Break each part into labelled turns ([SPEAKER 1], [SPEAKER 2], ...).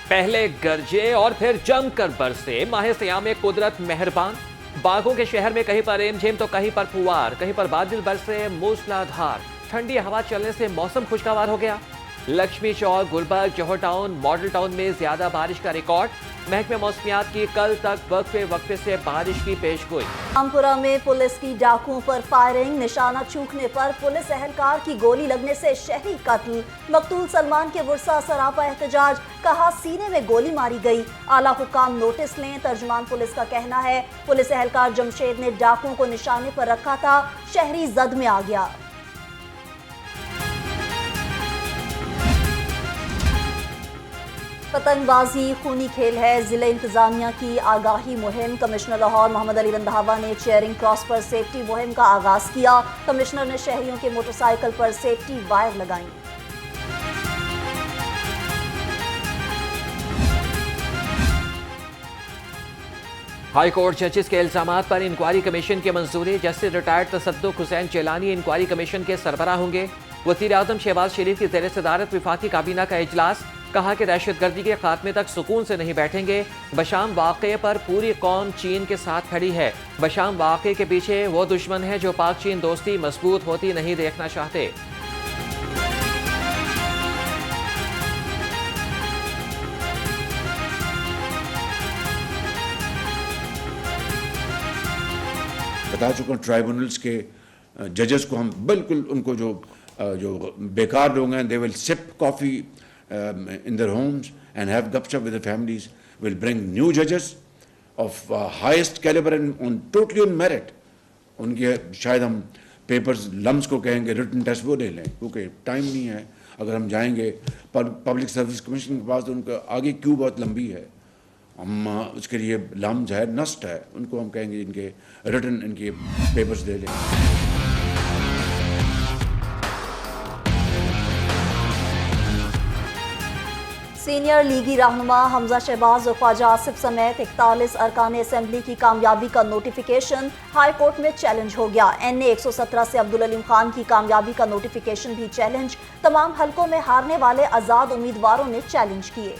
[SPEAKER 1] पहले गरजे और फिर जमकर बरसे। माह सियाम में कुदरत मेहरबान। बागों के शहर में कहीं पर रिमझिम तो कहीं पर फुवार, कहीं पर बादल बरसे मूसलाधार। ठंडी हवा चलने से मौसम खुशगवार हो गया। लक्ष्मी चौक, गुलबर्ग, जौहर टाउन, मॉडल टाउन में ज्यादा बारिश का रिकॉर्ड। महकमे मौसमियात की कल तक वक्फे से बारिश की पेशगोई।
[SPEAKER 2] रामपुरा में पुलिस की डाकुओं पर फायरिंग। निशाना चूकने पर पुलिस एहलकार की गोली लगने से शहरी कत्ल। मकतूल सलमान के वुरसा सरापा एहतजाज, कहा सीने में गोली मारी गई। आला हुकाम नोटिस लें। तर्जुमान पुलिस का कहना है पुलिस एहलकार जमशेद ने डाकुओं को निशाने पर रखा था, शहरी जद में आ गया। पतंगबाजी खूनी खेल है, जिले इंतजामिया की आगाही मुहिम। कमिश्नर लाहौर मोहम्मद अली रंधावा ने चेयरिंग क्रॉस पर सेफ्टी मुहिम का आगाज किया। कमिश्नर ने शहरियों के मोटरसाइकिल पर सेफ्टी वायर लगाई।
[SPEAKER 1] हाई कोर्ट जजेस के इल्जामात पर इंक्वायरी कमीशन की मंजूरी। Justice retired Tassaduq Hussain Jillani inquiry commission के सरबराह होंगे। वज़ीर आज़म शहबाज शरीफ की ज़ेर सदारत वफाकी काबीना का इजलास। कहा कि दहशतगर्दी के खात्मे तक सुकून से नहीं बैठेंगे। बशाम वाक़े पर पूरी कौम चीन के साथ खड़ी है। बशाम वाक़े के पीछे वो दुश्मन है जो पाक चीन दोस्ती मजबूत होती नहीं देखना चाहते।
[SPEAKER 3] बता चुका हूँ ट्राइब्यूनल्स के जजेस को हम बिल्कुल उनको जो बेकार लोग हैं, they will sip coffee in their homes and have gupshup with their families. Will bring new judges of highest caliber and totally on merit. उनके शायद हम पेपर्स लम्स को कहेंगे, रिटन टेस्ट वो ले लें, क्योंकि टाइम नहीं है। अगर हम जाएंगे पब्लिक सर्विस कमीशन के पास तो उनका आगे क्यू बहुत लंबी है। हम उसके लिए लम्स है, नस्ट है, उनको हम कहेंगे इनके रिटन इनके पेपर्स दे लें।
[SPEAKER 2] सीनियर लीगी रहनुमा हमजा शहबाज और ख्वाजा आसिफ समेत 41 अरकान असेंबली की कामयाबी का नोटिफिकेशन हाई कोर्ट में चैलेंज हो गया। NA 117 से अब्दुल अलीम खान की कामयाबी का नोटिफिकेशन भी चैलेंज। तमाम हलकों में हारने वाले आजाद उम्मीदवारों ने चैलेंज किए।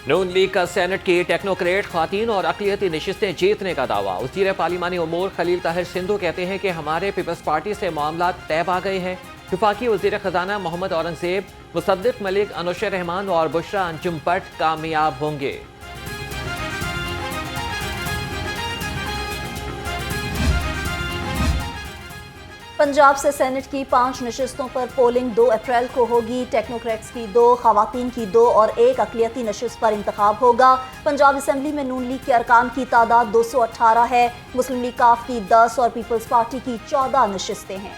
[SPEAKER 1] नून लीग का सेनेट की टेक्नोक्रेट खातीन और अक़लियती नशिस्तें जीतने का दावा। वज़ीर पार्लिमानी उमूर खलील ताहिर सिंधु कहते हैं कि हमारे पीपल्स पार्टी से मामला तय पा गए हैं। वफाकी वज़ीर ख़जाना मोहम्मद औरंगज़ेब, मुसद्दिक़ मलिक, अनुशर रहमान और बुशरा अंजुम भट्ट कामयाब होंगे।
[SPEAKER 2] पंजाब से सेनेट की 5 नशिस्तों पर पोलिंग 2 अप्रैल को होगी। टेक्नोक्रेट्स की 2, खवातीन की 2 और 1 अक़लियती नशिस्त पर इंतखाब होगा। पंजाब असेंबली में नून लीग के अरकान की तादाद 218 है। मुस्लिम लीग काफ की 10 और पीपल्स पार्टी की 14 नशिस्तें हैं।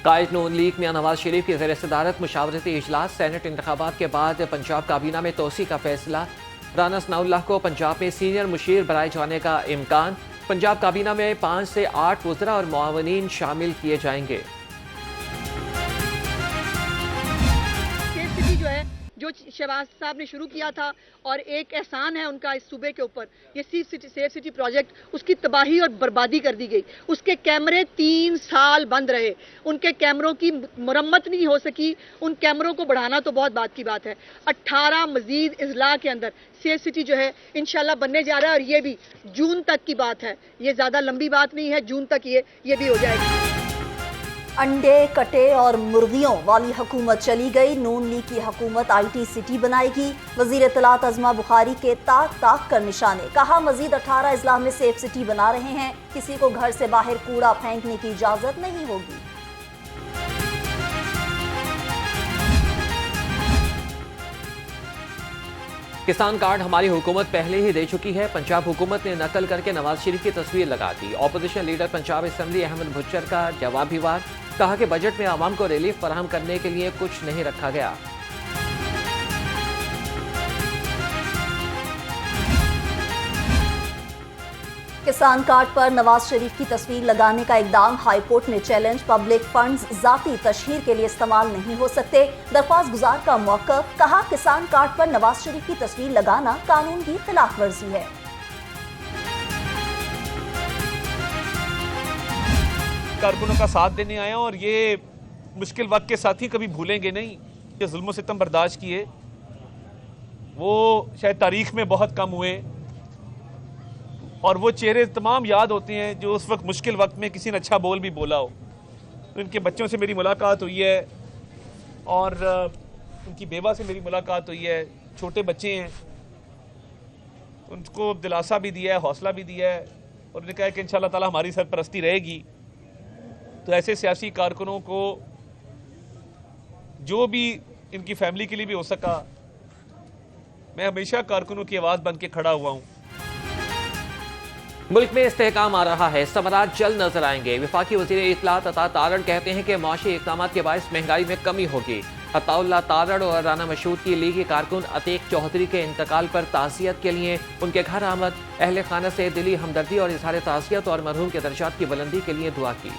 [SPEAKER 1] कायद नून लीग मियां नवाज शरीफ की ज़ेर सदारत मुशावरती इजलास। सेनेट इंतखाबात के बाद पंजाब काबीना में तोसी का फैसला। राना सनाउल्लाह को पंजाब में सीनियर मुशीर बनाए जाने का इम्कान। पंजाब काबीना में 5 से 8 वज़रा और मुआवनीन शामिल किए जाएंगे।
[SPEAKER 4] जो शहबाज साहब ने शुरू किया था और एक एहसान है उनका इस सूबे के ऊपर, ये सेफ सिटी प्रोजेक्ट, उसकी तबाही और बर्बादी कर दी गई। उसके कैमरे 3 साल बंद रहे, उनके कैमरों की मुरम्मत नहीं हो सकी। उन कैमरों को बढ़ाना तो बहुत बात की बात है। 18 मजीद इजला के अंदर सेफ सिटी जो है इंशाल्लाह बनने जा रहा है और ये भी जून तक की बात है। ये ज़्यादा लंबी बात नहीं है, जून तक ये भी हो जाएगी।
[SPEAKER 2] अंडे, कटे और मुर्गियों वाली हुकूमत चली गई। नून लीग की हुकूमत IT सिटी बनाएगी। वजीर इत्तलात अज़मा बुखारी के ताक कर निशाने। कहा मजीद 18 अजला में सेफ सिटी बना रहे हैं, किसी को घर से बाहर कूड़ा फेंकने की इजाजत नहीं होगी।
[SPEAKER 1] किसान कार्ड हमारी हुकूमत पहले ही दे चुकी है। पंजाब हुकूमत ने नकल करके नवाज शरीफ की तस्वीर लगा दी। Opposition leader Punjab assembly Ahmad Bhuchar का जवाबी वार। कहा कि बजट में आवाम को रिलीफ फराहम करने के लिए कुछ नहीं रखा गया।
[SPEAKER 2] किसान कार्ड पर नवाज शरीफ की तस्वीर लगाने का इकदाम हाई कोर्ट में चैलेंज। पब्लिक फंड्स जाती तशहीर के लिए इस्तेमाल नहीं हो सकते। दरख्वास्त गुजार का मौक़िफ़। कहा किसान कार्ड पर नवाज शरीफ की तस्वीर लगाना कानून की खिलाफ वर्जी है।
[SPEAKER 5] कारकुनों का साथ देने आए हैं और ये मुश्किल वक्त के साथ ही कभी भूलेंगे नहीं। ये जुल्म सितम बर्दाश्त किए वो शायद तारीख में बहुत कम हुए और वो चेहरे तमाम याद होते हैं जो उस वक्त मुश्किल वक्त में किसी ने अच्छा बोल भी बोला हो। तो इनके बच्चों से मेरी मुलाकात हुई है और उनकी बेवा से मेरी मुलाकात हुई है। छोटे बच्चे हैं, उनको दिलासा भी दिया है, हौसला भी दिया है और उन्होंने कहा कि इंशाअल्लाह ताला हमारी सरपरस्ती रहेगी। तो ऐसे सियासी कारकुनों को जो भी इनकी फैमिली के लिए भी हो सका, मैं हमेशा कारकुनों की आवाज़ बन के खड़ा हुआ हूँ।
[SPEAKER 1] मुल्क में इस्तेहकाम आ रहा है, समरात जल्द नजर आएंगे। वफाकी वज़ीर इत्तलात अता तारड़ कहते हैं कि माशी इक़दामात के बायस महंगाई में कमी होगी। अताउल्लाह तारड़ और राना मशहूद की लीगी कारकुन अतीक चौधरी के इंतकाल पर ताज़ियत के लिए उनके घर आमद, अहले खाना से दिली हमदर्दी और इजहार ताज़ियत और मरहूम के दर्जात की बुलंदी के लिए दुआ की।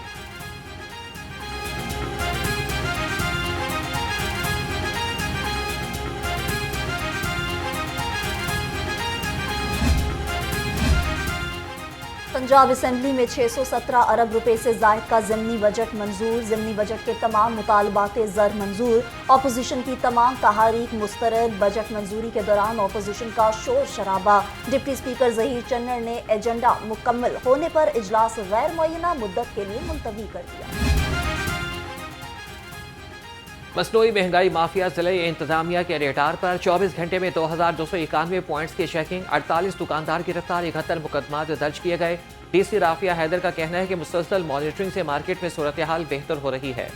[SPEAKER 2] पंजाब असेंबली में 617 अरब रुपए से जायद का ज़िमनी बजट मंजूर। ज़िमनी बजट के तमाम मुतालबात ज़र मंजूर। अपोजिशन की तमाम तहारीक मुस्तरद। बजट मंजूरी के दौरान अपोजिशन का शोर शराबा। डिप्टी स्पीकर ज़हीर चन्नर ने एजेंडा मुकम्मल होने पर इजलास गैर मुअय्यना मुद्दत के लिए मुलतवी कर दिया।
[SPEAKER 1] मसनूई महंगाई माफिया जिले इंतजामिया के रेडार पर 24 घंटे में 2291 पॉइंट्स की चेकिंग, 48 दुकानदार गिरफ्तार, 71 मुकदमा दर्ज किए गए। डीसी राफिया हैदर का कहना है कि मुसलसल मॉनिटरिंग से मार्केट में सूरत हाल बेहतर हो रही है।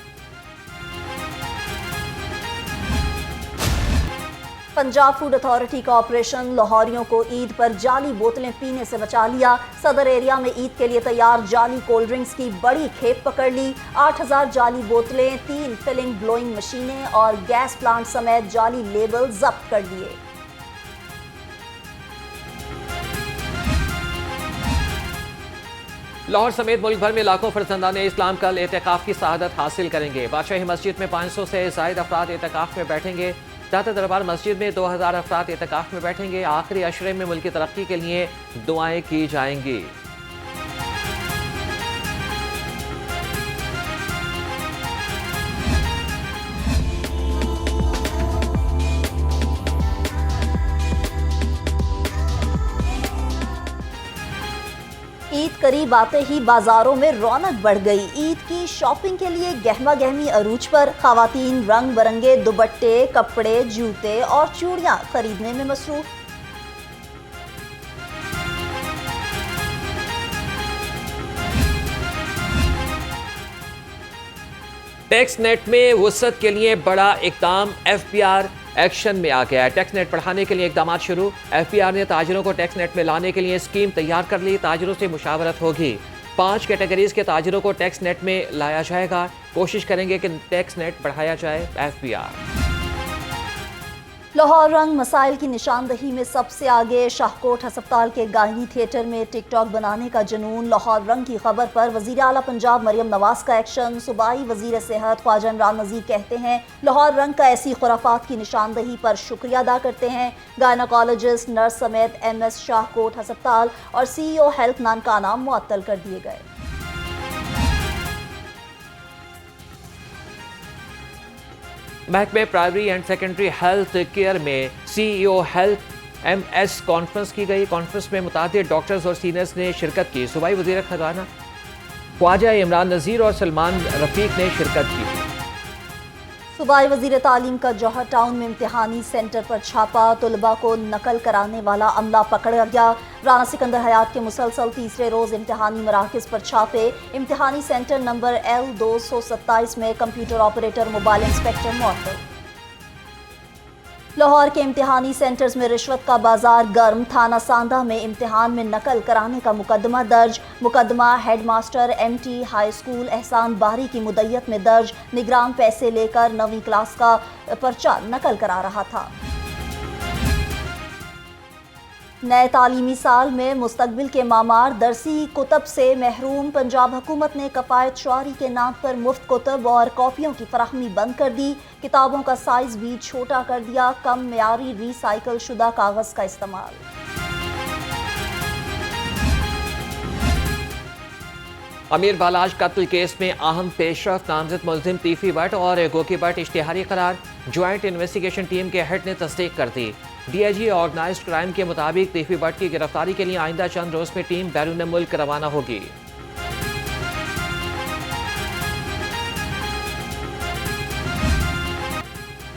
[SPEAKER 2] पंजाब फूड अथॉरिटी का ऑपरेशन, लाहौरियों को ईद पर जाली बोतलें पीने से बचा लिया। सदर एरिया में ईद के लिए तैयार जाली कोल्ड ड्रिंक्स की बड़ी खेप पकड़ ली। 8000 जाली बोतलें, 3 फिलिंग ब्लोइंग मशीनें और गैस प्लांट समेत जाली लेबल जब्त कर लिए।
[SPEAKER 1] लाहौर समेत मुल्क भर में लाखों फर्जंदान इस्लाम कल एतकाफ की शहादत हासिल करेंगे। बादशाही मस्जिद में 500 से जायद अफराद एतकाफ में बैठेंगे। दाता दरबार मस्जिद में 2000 अफराद एतकाफ में बैठेंगे। आखिरी अशरे में मुल्क की तरक्की के लिए दुआएं की जाएंगी।
[SPEAKER 2] ईद करीब आते ही बाजारों में रौनक बढ़ गई। ईद की शॉपिंग के लिए गहमा गहमी अरूज पर। खवातीन रंग बिरंगे दुपट्टे, कपड़े, जूते और चूड़ियां खरीदने में मसरूफ।
[SPEAKER 1] टैक्स नेट में वुसअत के लिए बड़ा इकदाम, एफबीआर एक्शन में आ गया है। टैक्स नेट बढ़ाने के लिए इकदाम शुरू। एफबीआर ने ताजिरों को टैक्स नेट में लाने के लिए स्कीम तैयार कर ली। ताजिरों से मुशावरत होगी। 5 कैटेगरीज के ताजिरों को टैक्स नेट में लाया जाएगा। कोशिश करेंगे कि टैक्स नेट बढ़ाया जाए। एफबीआर
[SPEAKER 2] लाहौर रंग मसाइल की निशानदही में सबसे आगे। शाहकोट अस्पताल के गायनी थिएटर में टिकटॉक बनाने का जुनून। लाहौर रंग की खबर पर वजीर आला पंजाब मरियम नवाज का एक्शन। सूबाई वजीर सेहत ख्वाजा इमरान नज़ीर कहते हैं लाहौर रंग का ऐसी खुराफात की निशानदही पर शुक्रिया अदा करते हैं। गायनाकोलॉजिस्ट, नर्स समेत MS शाहकोट अस्पताल और CEO हेल्थ नानकाना मुअत्तल कर दिए गए।
[SPEAKER 1] महकमे primary and secondary health care में CEO हेल्थ MS कॉन्फ्रेंस की गई। कॉन्फ्रेंस में मुतादिद डॉक्टर्स और सीनियर्स ने शिरकत की। सूबाई वज़ीर खजाना ख्वाजा इमरान नज़ीर और सलमान रफीक ने शिरकत की।
[SPEAKER 2] सूबाई वजीर तालीम का जौहर टाउन में इम्तिहानी सेंटर पर छापा। तुलबा को नकल कराने वाला अमला पकड़ा गया। राना सिकंदर हयात के मुसलसल तीसरे रोज इम्तिहानी मराकज़ पर छापे। इम्तिहानी सेंटर नंबर L227 में कंप्यूटर ऑपरेटर, मोबाइल इंस्पेक्टर मुअत्तल। लाहौर के इम्तिहानी सेंटर्स में रिश्वत का बाजार गर्म। थाना सांदा में इम्तिहान में नकल कराने का मुकदमा दर्ज। मुकदमा हेडमास्टर MT हाई स्कूल एहसान बारी की मुद्दत में दर्ज। निगरान पैसे लेकर 9वीं क्लास का पर्चा नकल करा रहा था। नए तालीमी साल में मुस्तकबिल के मामार दरसी कुतब से महरूम। पंजाब हुकूमत ने कफ़ायत शुआरी के नाम पर मुफ्त कुतब और कॉपियों की फराहमी बंद कर दी। किताबों का साइज भी छोटा कर दिया। कम मेयारी रिसाइकल शुदा कागज़ का इस्तेमाल।
[SPEAKER 1] अमीर बालाज कत्ल केस में अहम पेशरफ नामजद मुलजिम तीफी भट्ट और गोकी भट्ट इश्तिहारी करार। ज्वाइंट इन्वेस्टिगेशन टीम के हेड ने तस्दीक कर दी। डीआईजी ऑर्गेनाइज्ड क्राइम के मुताबिक तीफी भट्ट की गिरफ्तारी के लिए आइंदा चंद रोज में टीम बैरून मुल्क रवाना होगी।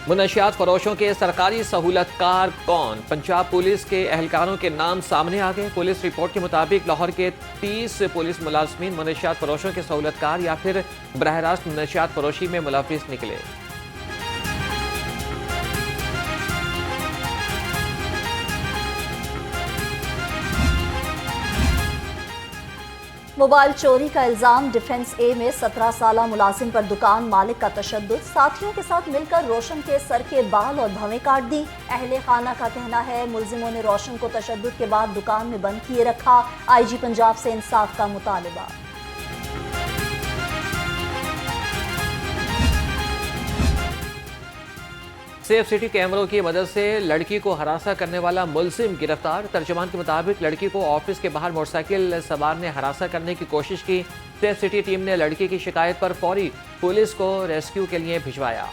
[SPEAKER 1] मुनशियात फरोशों के सरकारी सहूलतकार कौन? पंजाब पुलिस के एहलकारों के नाम सामने आ गए। पुलिस रिपोर्ट के मुताबिक लाहौर के 30 पुलिस मुलाजमीन मुनशियात फरोशों के सहूलतकार या फिर बरह रास्त मुनशियात फरोशी में मुलव्विस निकले।
[SPEAKER 2] मोबाइल चोरी का इल्जाम। डिफेंस ए में 17 साला मुलाजिम पर दुकान मालिक का तशद्दुद। साथियों के साथ मिलकर रोशन के सर के बाल और भवें काट दी। अहले खाना का कहना है मुलजिमों ने रोशन को तशद्दुद के बाद दुकान में बंद किए रखा। आईजी पंजाब से इंसाफ का मुतालिबा।
[SPEAKER 1] सेफ सिटी कैमरों की मदद से लड़की को हरासा करने वाला मुलजिम गिरफ्तार। तर्जुमान के मुताबिक लड़की को ऑफिस के बाहर मोटरसाइकिल सवार ने हरासा करने की कोशिश की। सेफ सिटी टीम ने लड़की की शिकायत पर फौरी पुलिस को रेस्क्यू के लिए भिजवाया।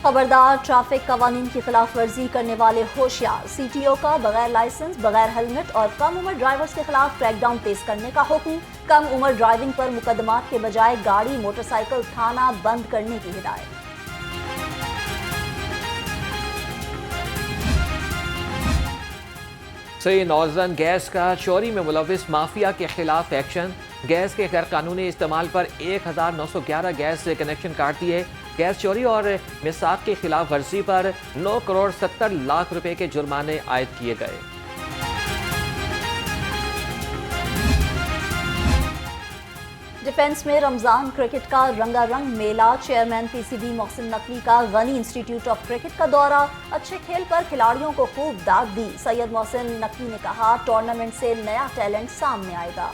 [SPEAKER 2] खबरदार, ट्रैफिक कवानीन की खिलाफ वर्जी करने वाले होशियार। सीटीओ का बगैर लाइसेंस, बगैर हेलमेट और कम उम्र ड्राइवर्स के खिलाफ क्रैकडाउन तेज करने का हुक्म। कम उम्र ड्राइविंग पर मुकदमात के बजाय गाड़ी मोटरसाइकिल थाना बंद करने की हिदायत।
[SPEAKER 1] सही नौजवान गैस का चोरी में मुलविस माफिया के खिलाफ एक्शन। गैस के गैर कानूनी इस्तेमाल पर 1911 गैस कनेक्शन काट दिए। गैस चोरी और मिसाक की खिलाफ वर्जी पर 9 करोड़ 70 लाख रुपए के जुर्माने आयद किए गए।
[SPEAKER 2] डिफेंस में रमजान क्रिकेट का रंगारंग मेला। चेयरमैन पीसीबी मोहसिन नकवी का गनी इंस्टीट्यूट ऑफ क्रिकेट का दौरा। अच्छे खेल पर खिलाड़ियों को खूब दाद दी। सैयद मोहसिन नकवी ने कहा टूर्नामेंट से नया टैलेंट सामने आएगा।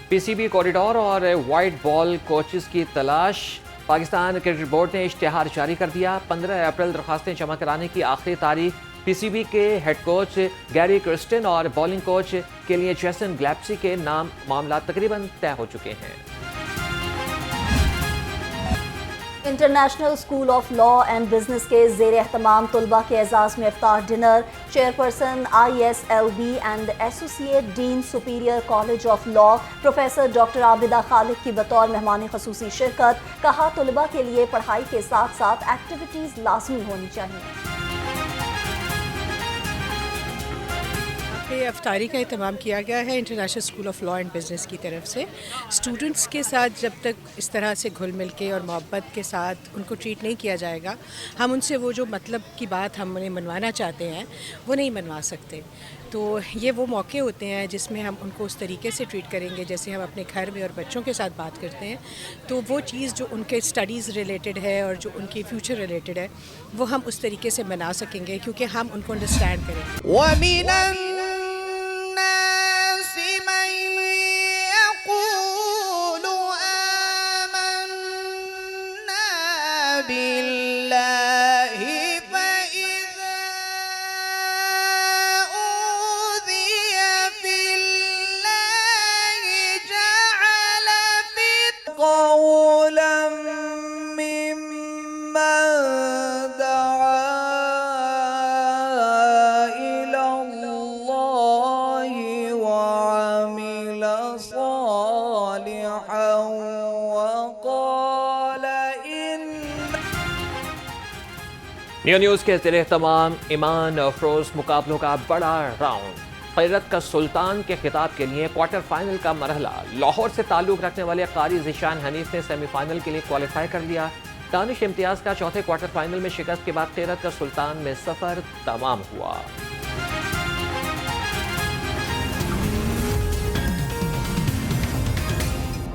[SPEAKER 1] पीसीबी कॉरिडोर और वाइट बॉल कोचेस की तलाश। पाकिस्तान क्रिकेट बोर्ड ने इश्तिहार जारी कर दिया। 15 अप्रैल दरखास्तें जमा कराने की आखिरी तारीख। पीसीबी के हेड कोच गैरी क्रिस्टन और बॉलिंग कोच के लिए जेसन ग्लैप्सी के नाम मामला तकरीबन तय हो चुके हैं।
[SPEAKER 2] International school of law and business के ज़ेर एहतमाम तलबा के एजाज़ में इफ्तार dinner. Chairperson ISLB and associate dean superior college of law professor doctor Abida Khalid की बतौर मेहमान खसूसी शिरकत। कहा तलबा के लिए पढ़ाई के साथ साथ एक्टिविटीज़ लाजमी होनी चाहिए।
[SPEAKER 6] अफ्तारी का एहतमाम किया गया है international school of law and business की तरफ से। स्टूडेंट्स के साथ जब तक इस तरह से घुल मिल के और मोहब्बत के साथ उनको ट्रीट नहीं किया जाएगा, हम उनसे वो जो मतलब की बात हम उन्हें मनवाना चाहते हैं वो नहीं मनवा सकते। तो ये वो मौके होते हैं जिसमें हम उनको उस तरीके से ट्रीट करेंगे जैसे हम अपने घर में और बच्चों के साथ बात करते हैं। तो वो चीज़ जो उनके स्टडीज़ रिलेटेड है और जो उनकी फ्यूचर रिलेटेड है वो हम उस तरीके से मना सकेंगे क्योंकि हम उनको अंडरस्टैंड करेंगे।
[SPEAKER 1] न्यूज़ के ज़ेर एहतमाम ईमान अफरोज मुकाबलों का बड़ा राउंड। क़ैरत का सुल्तान के खिताब के लिए क्वार्टर फाइनल का मरहला। लाहौर से ताल्लुक़ रखने वाले कारी ज़ीशान हनीफ ने सेमीफाइनल के लिए क्वालिफाई कर लिया। दानिश इम्तियाज़ का चौथे क्वार्टर फाइनल में शिकस्त के बाद क़ैरत का सुल्तान में सफ़र तमाम हुआ।